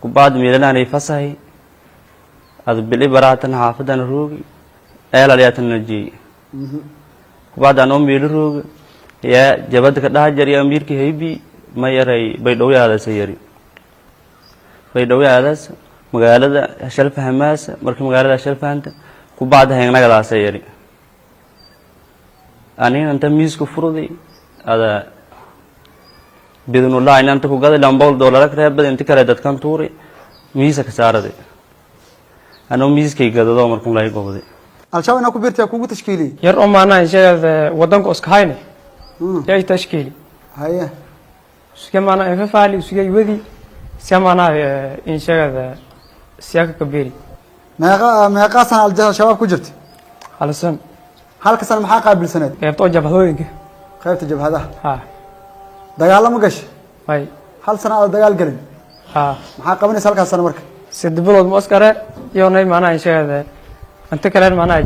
كبعد ميلنا نفسه هذا باللي براتنا حافظنا الروج أهل علياتنا الجي كبعد أنا أمي الروج يا جبادك ده جري أمير كي هيبي ما يري بيدوي هذا سيري بيدوي هذا مقالة شلف هماس مركب مقالة شلف أنت كبعد هينا قلا سيري أنا أنت ميز كفرودي هذا بدون الله إن أنت كوجاد لامبول دولار كده بدي أنت كردت كم توري ميزك سعره أنا ميز كي كده ده مركم لاي قبضي. الشاو أنا كبرت يا كوجو تشكيلي. يرى معنا إن شاء الله ودنك أسكاينه. جاي تشكيلي. هيا. سكان معنا إفعالي سكان يودي سمعنا إن شاء الله سياق كبير. ما قاسنا على الشباب كجرت. على سن. هل كسر محاقة قبل سنة. كيف توجب هوينك. كيف تجيب هذا؟ ها. دجال ما قش. هاي. هل سنة على دجال قرن. ها. محاقة من سالك السنة مرك. سد بلود مسكرة يوناي معنا إن شاء الله. أنت كلام معنا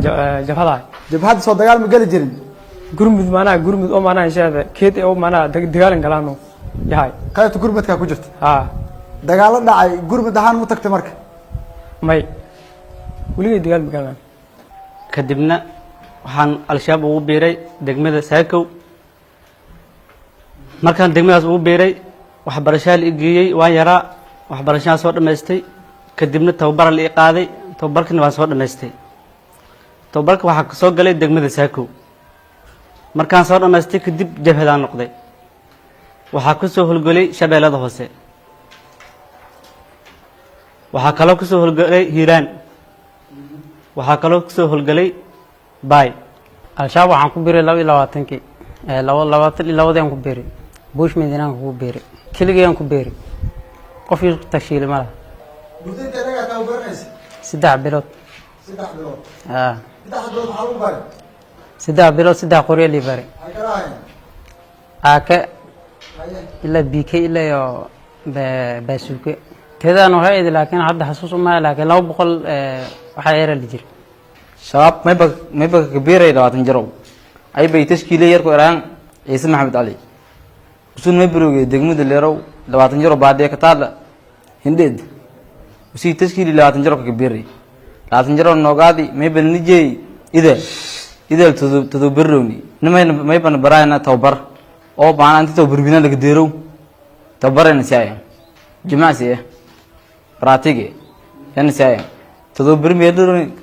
جبهة. جبهة صوت دجال مقل جرين. قرمد معنا قرمد أو معنا إن شاء الله كيت أو معنا دجال كلامه. يهاي. كيف تقرمد كجرت. ها. دجال داعي قرمد دهان متكت مرك. ماي. وليه دجال بكلام. كدبنا waxaan al-shabaab ugu biiray degmada Saakow markaan degmadaas ugu biiray waxbarasho la igiyay waan yaraa waxbarashada soo dhameystay kadibna tababar la qaaday tababarkina waan soo dhameystay tababarka waxa ka soo galay degmada Saakow markaan soo dhameystay kadib jabhadaan noqday waxa ku soo hulgalay shabeellada hoose waxa kale ku soo hulgalay Hiiraan waxa kale ku soo hulgalay باي الشعب عن كبير لو إلا واتنكي لو ده عن كبير بوش من دينا عن كبير كل جي عن كبير قفير تشيل ماله بدين تلاقي تاوبرنس سدع بلوت سدع بلوت سدع بلوت حلو بارد سدع بلوت سدع قرية اللي بارد هاك إلا بيكي إلا يو بسوق كذا أنا هاي لكن حد حسوس ما لكن لو بقول حيرة اللي جري شباب ما يبقى كبير إلى وقت نجرو أي بيتشكيلة يركو إيران اسم محمد علي وسون ما يبروج دقمود اللي رو لو وقت نجرو بعد كتار هندد وسي تشكيلة لو وقت نجرو كبيري لو وقت نجرو النوغادي ما يبقى نجي إذا تدبروني ما يبقى نبراينا توبر أو بعنا أنت توبر بينا لك ديرو توبرنا سايا جماعة سايا براتيجي يعني سايا تدبر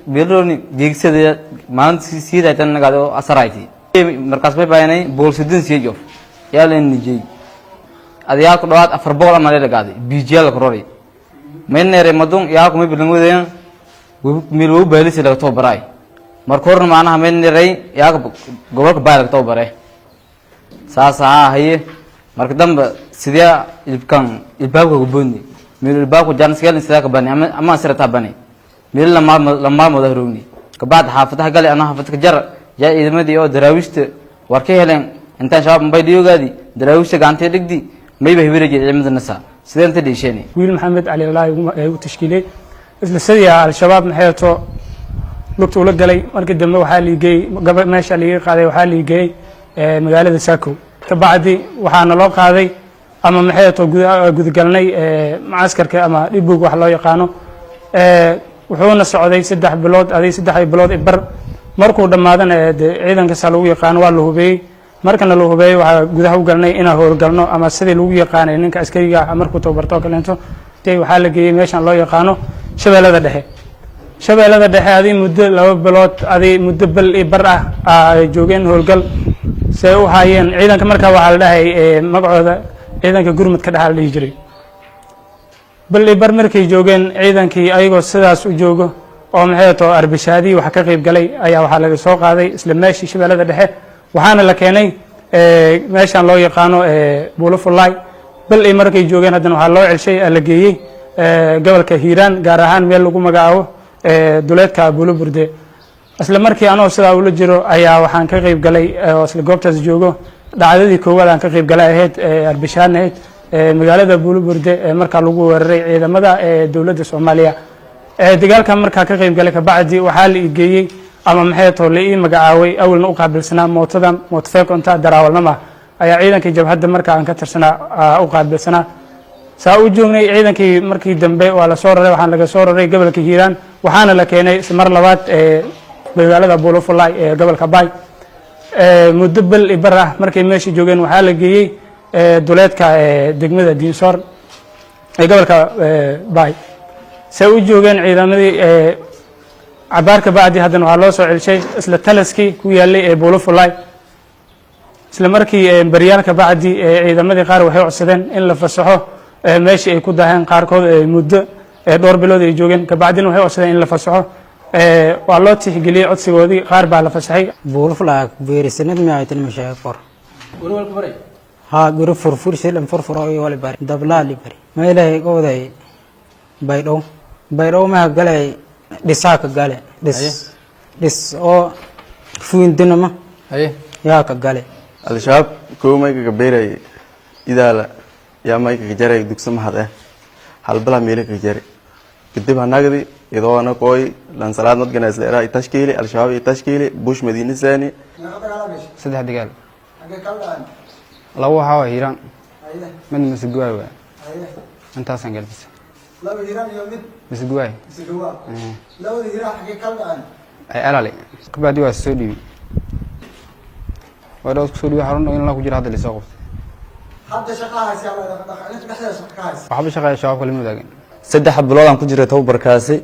بيلروني جيكسة مان سيد أيتنا نقادو أسرايتي مركز ما بيني بول سيدين سيجوف يالين نجي أديال كروات أفربولا مالي لقادي بيجيال كروري من نير مدون ياكو مي بلنغو دين ميلو بيلي سيلك تو براي مركورن معنا من نيري ياكو غورك بايلك تو براي ساسا هي مركدم سيديا يبكان يباكو غبوني ميلو يباكو جانسيال سيداك بني أما سيرتا بني ميل لما مدهروني كبعد حافتها قال أنا حافتك جر جاء إذا ما ديو دراويشت وركيه لين أنت شباب مبيديو قادي دراويشت قانتي لك دي ما يبه بيرجع عمد النساء سيدنا تدي شيني ويل محمد علي الله وتشكيله إذا سدي على الشباب من حياته لقط ولا قلي مركز دمه وحالي جاي قبل ماشي اللي قاعد وحالي جاي مقالة ساكو كبعدي وحنا لو قاعدي أما من حياته جود قلني معسكر كأما يبوق وحلا يقانو wuxuuna socday 3 bilood adii 3 bilood bar markuu dhamaadan ciidanka saluu yaqaan waa la hubiyay markana la hubiyay waxa gudaha u galnay inaan howlgalno ama sidii lagu yaqaanay ninka askariga markuu tababarto kaleento tay waxa la geeyay meeshan loo yaqaano shabeellada dhexe adii muddo 2 bilood adii muddo bal bar ay joogeen howlgal say u hayeen ciidanka markaa waxa la dhahay magacooda ciidanka gurmad ka dhaxal dhigi jiray bal bar markay joogeen ciidankii ayagoo sidaas u joogo oo maxay too arbishaadii waxa ka qayb galay ayaa waxa laga soo qaaday isla meeshii shabeellada dhexe waxaana la keenay meeshan loo yaqaano Buulafulay bal markay joogeen haddana waxa loo celshay la geeyay gobolka Hiiraan gaar ahaan meel lagu magacaabo duleedka Buulaburde isla markii anoo sidaa ula jiro ayaa waxaan ka qayb galay oo isla goobtaas joogo dhacdadii koowaad aan ka qayb galay ahayd arbishaadnayd magaalada Buulaburde marka lagu weeraray ciidamada dawladda Soomaaliya dagaalka marka ka qayb galay ka bacdi waxa la igeeyay ama maxay too la ii magacaaway awalna u qaabilsanaa mootofeekonta darawalnama ayaa ciidanka jabhadda marka aan ka tirsanaa u qaabilsanaa saa u joognay ciidankii markii dambe waa la soo raray waxaan laga soo raray gobolka hiiraan waxaana la keenay mar labaad magaalada buulafulay ee gobolka baay muddo bal ibar ah markay meesha joogeen waxaa la geeyey duleedka degmada diinsoor ee gobolka baay say u joogeen ciidamadii cabaarka bacdi haddana waxaa loo soo celshay isla talaskii ku yaalay ee buulafulay isla markii baryaalka bacdi ciidamadii qaar waxay codsadeen in la fasaxo meeshii ay ku daaheen qaarkood muddo dhowr bilood ay joogeen kabacdina waxay codsadeen in la fasaxo waa loo tixgeliyey codsigoodii qaar baa la fasaxay buulafulaa beeri sanad mi aytan mashaay for ha guri furfur silan furfuro iyo wali bari dablaali bari meelay gooday baydhow ma galay dhisaaka gale dhis oo fuindinama yaa ka gale al-shabaab koo maygaga beeray idaala yaa maygaga jaray dugso mahad halbala meelaka jari kadib hanagdi idoona qoy lansalaad nadgana isleeraa tashkiili al-shabaab tashkiili bush madiina saani saddex digaal labo waxaa waa hiiraan mid masguwaay waa intaasaan galbisa laba hiiraan iyo mid masguwaay labada hiiraan xagee kala dhaceen ay alali kabacdi waa soo dhiibi waa dhaws kusoo dhiibi xarun in la ku jira hadda lisoo qabtay hadda shaqahaasi ala dhexdeeda shaqahaasi waxba shaqeeya shabaabka lama wadaagin 3 bilood aan ku jiray tababarkaasi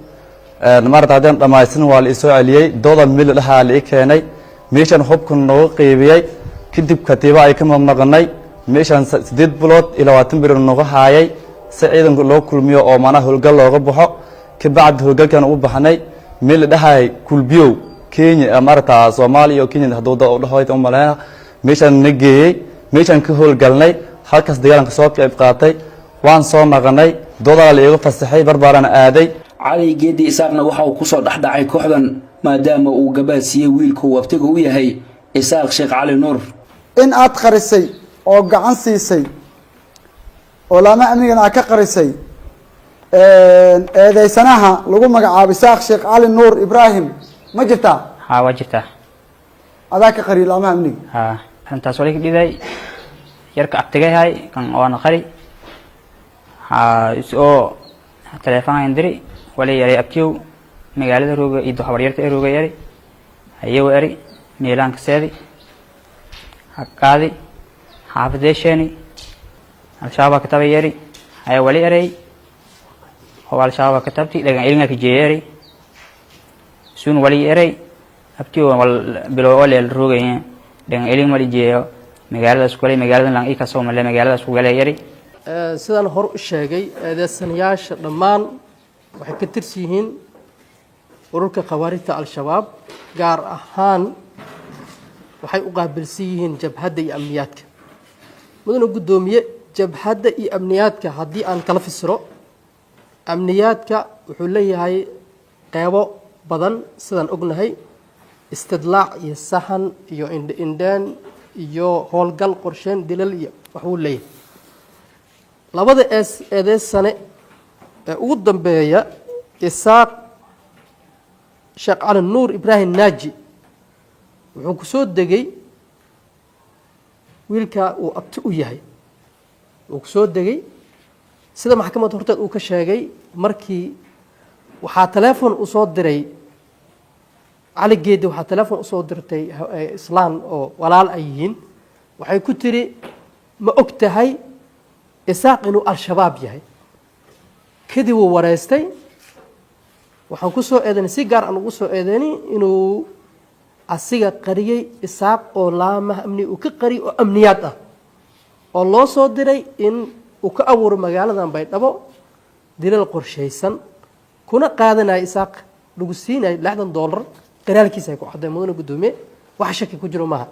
maarta hadaan dhamaysan waa la isoo celiyay doodan mil dhaha la keenay meeshan hubku noo qeybiyay kadib katiiba ay ka maqnay meeshan 8 bilood ilaa 20 bilood noo haayay si ciidanka loo kulmiyo oo mana howlgal looga baxo ka bacd howlgalkan u baxnay mil dhahay kulbiyo Kenya maarta Soomaaliya iyo Kenya hadooda oo dhahoyd oo maleena meeshan nageeyay meeshan ka howlgalnay halkaas dagaalanka soo qayb qaatay waan soo maqnay dooda la iga fasaxay barbaarana aaday cali geedi isaaqna waxa uu ku soo dhaxdhacay kooxdan maadaama uu gabaasiyay wiilku waqtiga u yahay isaaq sheekh cali nuur in aad qarisay oo gacan siisay oo lama amnigana ka qarisay eedeysanaha lagu magacaabo isaaq sheekh cali nuur ibraahim ma jirtaa ha waa jirtaa adaa ka qari lama amniga ha intaas wali dhiday yarka abtigahay kan oona qari ha isoo telefoon indiri wali yari abtiyo magaalada rooga iyo xawaryarta rooga yari hayo yari meelanka seedi hakadi xaafadeshani al-shabaab ka tabayari hayo wali yari oo al-shabaab ka tabti dhagan ilmiga ka jeeyari sun wali yari abtiyo wal bilo wali roogayeen dhagan ilmiga wali jeeyo magaalada iskuulay magaalada lang ii ka soo malay magaalada iskuulay yari sidaan hor u sheegay eedeysanayaasha dhammaan waxay ka tirsan yihiin ururka khawaarijta al-shabaab gaar ahaan waxay u qaabilsan yihiin jabhadda iyo amniyaadka mudana guddoomiye jabhadda iyo amniyaadka haddii aan kala fasiro amniyaadka wuxuu leeyahay qeybo badan sidaan ognahay istidlaac iyo sahan iyo indhaan iyo howlgal qorsheyn dilal iyo waxbuu leeyahay labada eedeysane ee ugu dambeeya isaaq sheekh cali nuur ibraahim naaji wuxuu ku soo degay wiilka uu abti u yahay uu ku soo degay sida maxkamadda horteed uu ka sheegay markii waxaa teleefon u soo diray cali geedi waxaa teleefon usoo dirtay islaan oo walaal ay yihiin waxay ku tiri ma og tahay isaaq inuu al-shabaab yahay kadib uu wareystay waxaan ku soo eedaynay si gaar aan ugu soo eedaynay inuu asiga qariyey isaaq oo laamaha amni uu ka qari oo amniyaad ah oo loo soo diray in uu ka abuuro magaaladan baydhabo dilal qorshaysan kuna qaadanaya isaaq lagu siinayo $60 qiraalkiisa ay ku cadday mudana guddoomiye wax shaki ku jiro maaha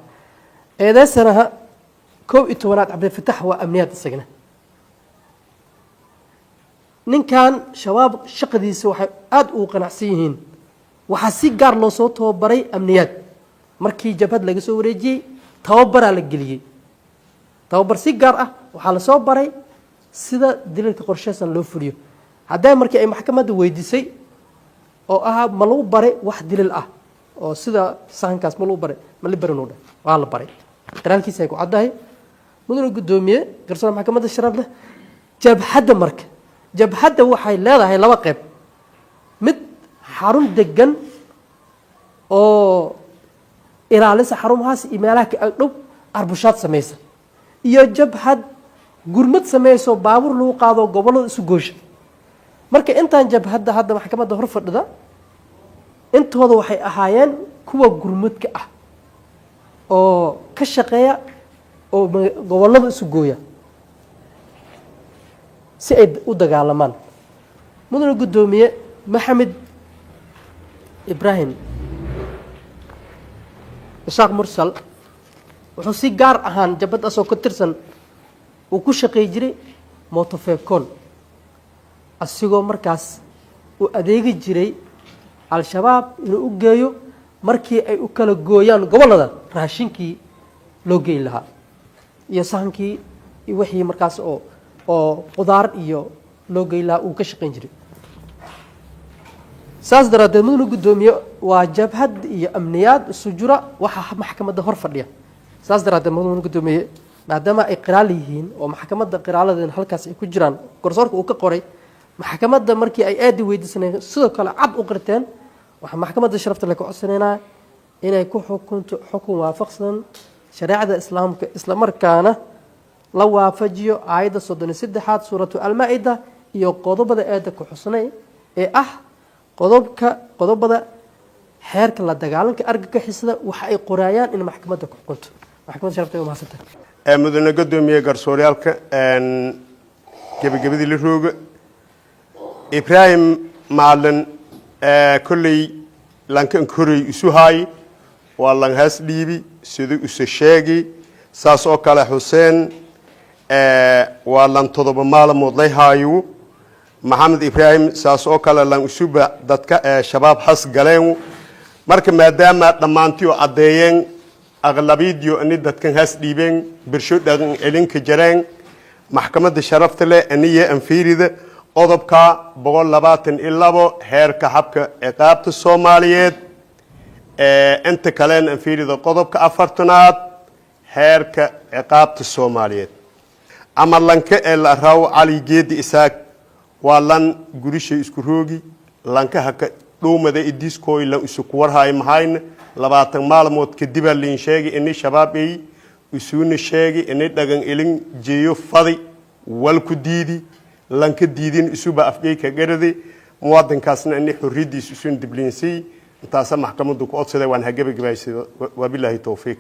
eedeysanaha 11aad cabdifatax waa amniyaad isagana ninkan shabaab shaqadiisa waxay aad ugu qanacsan yihiin waxaa si gaar loo soo tababaray amniyaad markii jabhad laga soo wareejiyey tababaraa la geliyey tababar si gaar ah waxaa la soo baray sida dilalka qorshaysan loo fuliyo hadday markii ay maxkamadda weydiisay oo ahaa ma lagu baray wax dilal ah oo sida sahankaas ma lagu baray ma la barin dhah waa la baray qiraalkiisa ay ku caddahay mudana guddoomiye garsoor maxkamadda sharaf leh jabhadda marka jabhadda waxay leedahay laba qayb mid xarun degan oo ilaalisa xarumahaas iyo meelaha ka agdhow arbushaad samaysa iyo jabhad gurmad samayso baabuur lagu qaado gobollada isu goosha marka intaan jabhadda hadda maxkamadda hor fadhida intooda waxay ahaayeen kuwa gurmadka ah oo ka shaqeeya oo gobollada isu gooya si ay u dagaalamaan mudane guddoomiye maxamed ibraahim isaaq mursal wuxuu si gaar ahaan jabhaddaasoo ka tirsan uu ku shaqeey jiray motofecoon asigoo markaas uu adeegi jiray al-shabaab inuu u geeyo markii ay u kala gooyaan gobollada raashinkii loo geyn lahaa iyo sahankii iyo wixii markaas oo qudaar iyo loo geyn lahaa uu ka shaqayn jiray saas daraaddeed mudane guddoomiye waa jabhad iyo amniyaad isu jura waxaa maxkamadda hor fadhiya saas daraaddeed mudane guddoomiye maadaama ay qiraal yihiin oo maxkamadda qiraaladeena halkaas ay ku jiraan garsoorka uu ka qoray maxkamadda markii ay aadi weydiisanayeen sidoo kale cad u qirteen waxaa maxkamadda sharafta le ka codsanaynaa inay ku xukunto xukun waafaqsan shareecada islaamka isla markaana la waafajiyo aayadda 33aad suuratu almaa-ida iyo qodobada eeda ku xusnay ee ah qodobada xeerka la dagaalanka argagixisada waxa ay qoraayaan in maxkamadda ku xukunto maxkamadda sharafta ay mahadsantahay mudane guddoomiye garsooryaalka gebagabadii la rooga ibraahim maalin kolley lankan koray isu haay waa lan haas dhiibi sida isu sheegi saas oo kale xuseen waa lan 7 maalmood lay haayo maxamed ibraahim saas oo kale lan isuba dadka shabaab has galeen marka maadaama dhammaantii caddeeyeen aqlabiidiyo ani dadkan haas dhiibeen birsho dhagan elinka jareen maxkamadda sharafta leh aniye anfiirida qodobka 122 heerka habka ciqaabta Soomaaliyeed inta kaleena anfiirida qodobka 4aad heerka ciqaabta Soomaaliyeed ama lanka la raaw cali geedi isaaq waa lan gurisha isku roogi lanka haka dhuumada idiskooy la isu warhaay mahayn 20 maalmood kadib liin sheegay in shabaab ay isuuna sheegay in dhagan ilin jeeyo fadi wal ku diidi lanka diidin isuba afgay ka garade muwaadinkaasna in xurridiis isu dibliinsi intaas maxkamaddu ku codsaday waan hagabagabaysay wabillahi tawfiiq